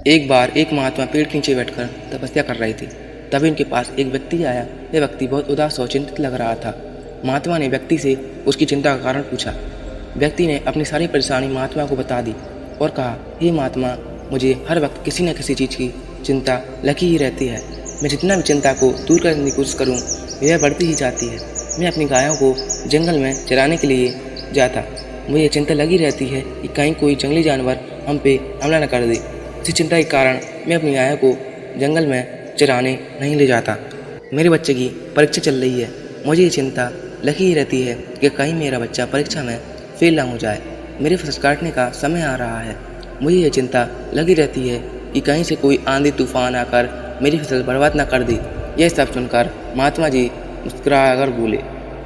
एक बार एक महात्मा पेड़ के नीचे बैठकर तपस्या कर रहे थे। तभी उनके पास एक व्यक्ति आया। वह व्यक्ति बहुत उदास और चिंतित लग रहा था। महात्मा ने व्यक्ति से उसकी चिंता का कारण पूछा। व्यक्ति ने अपनी सारी परेशानी महात्मा को बता दी और कहा, हे महात्मा, मुझे हर वक्त किसी न किसी चीज़ की चिंता लगी ही रहती है। मैं जितना भी चिंता को दूर करने की कोशिश करूँ, यह बढ़ती ही जाती है। मैं अपनी गायों को जंगल में चराने के लिए जाता, मुझे चिंता लगी रहती है कि कहीं कोई जंगली जानवर हम पे हमला न कर दे। इसी चिंता के कारण मैं अपनी गायों को जंगल में चराने नहीं ले जाता। मेरे बच्चे की परीक्षा चल रही है, मुझे ये चिंता लगी ही रहती है कि कहीं मेरा बच्चा परीक्षा में फेल ना हो जाए। मेरी फसल काटने का समय आ रहा है, मुझे ये चिंता लगी रहती है कि कहीं से कोई आंधी तूफान आकर मेरी फसल बर्बाद ना कर दे। यह सब सुनकर महात्मा जी मुस्कुराकर बोले,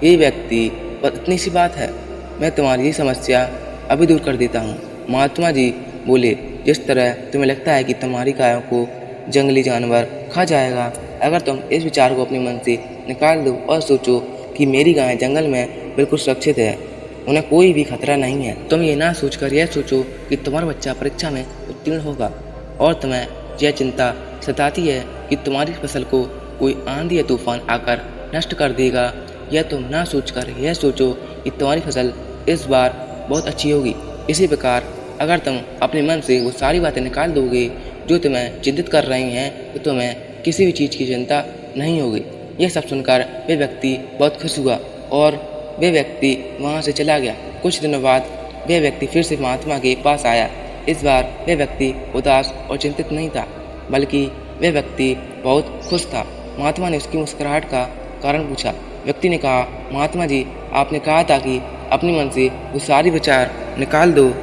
ये व्यक्ति, पर इतनी सी बात है, मैं तुम्हारी ये समस्या अभी दूर कर देता हूँ। महात्मा जी बोले, जिस तरह तुम्हें लगता है कि तुम्हारी गायों को जंगली जानवर खा जाएगा, अगर तुम इस विचार को अपने मन से निकाल दो और सोचो कि मेरी गायें जंगल में बिल्कुल सुरक्षित है, उन्हें कोई भी खतरा नहीं है। तुम ये ना सोचकर यह सोचो कि तुम्हारा बच्चा परीक्षा में उत्तीर्ण होगा और तुम्हें यह चिंता सताती है कि तुम्हारी फसल को कोई आंधी या तूफान आकर नष्ट कर देगा। यह तुम ना सोचकर यह सोचो कि तुम्हारी फसल इस बार बहुत अच्छी होगी। इसी प्रकार अगर तुम अपने मन से वो सारी बातें निकाल दोगे जो तुम्हें चिंतित कर रही हैं, तो तुम्हें किसी भी चीज़ की चिंता नहीं होगी। यह सब सुनकर वे व्यक्ति बहुत खुश हुआ और वे व्यक्ति वहाँ से चला गया। कुछ दिनों बाद वह व्यक्ति फिर से महात्मा के पास आया। इस बार वह व्यक्ति उदास और चिंतित नहीं था, बल्कि वह व्यक्ति बहुत खुश था। महात्मा ने उसकी मुस्कुराहट का कारण पूछा। व्यक्ति ने कहा, महात्मा जी, आपने कहा था कि अपने मन से वो सारी विचार निकाल दो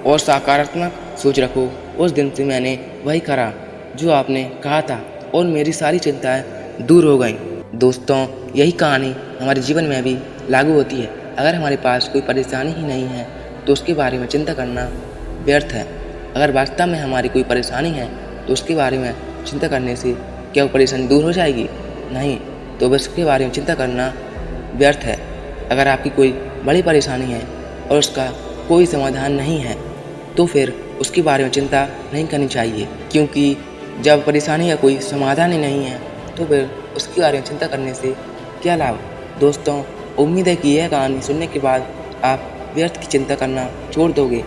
और सकारात्मक सोच रखो। उस दिन से मैंने वही करा जो आपने कहा था और मेरी सारी चिंताएं दूर हो गईं। दोस्तों, यही कहानी हमारे जीवन में भी लागू होती है। अगर हमारे पास कोई परेशानी ही नहीं है तो उसके बारे में चिंता करना व्यर्थ है। अगर वास्तव में हमारी कोई परेशानी है तो उसके बारे में चिंता करने से क्या वो परेशानी दूर हो जाएगी? नहीं, तो बस उसके बारे में चिंता करना व्यर्थ है। अगर आपकी कोई बड़ी परेशानी है और उसका कोई समाधान नहीं है तो फिर उसके बारे में चिंता नहीं करनी चाहिए, क्योंकि जब परेशानी का कोई समाधान ही नहीं है तो फिर उसके बारे में चिंता करने से क्या लाभ। दोस्तों, उम्मीद है कि यह कहानी सुनने के बाद आप व्यर्थ की चिंता करना छोड़ दोगे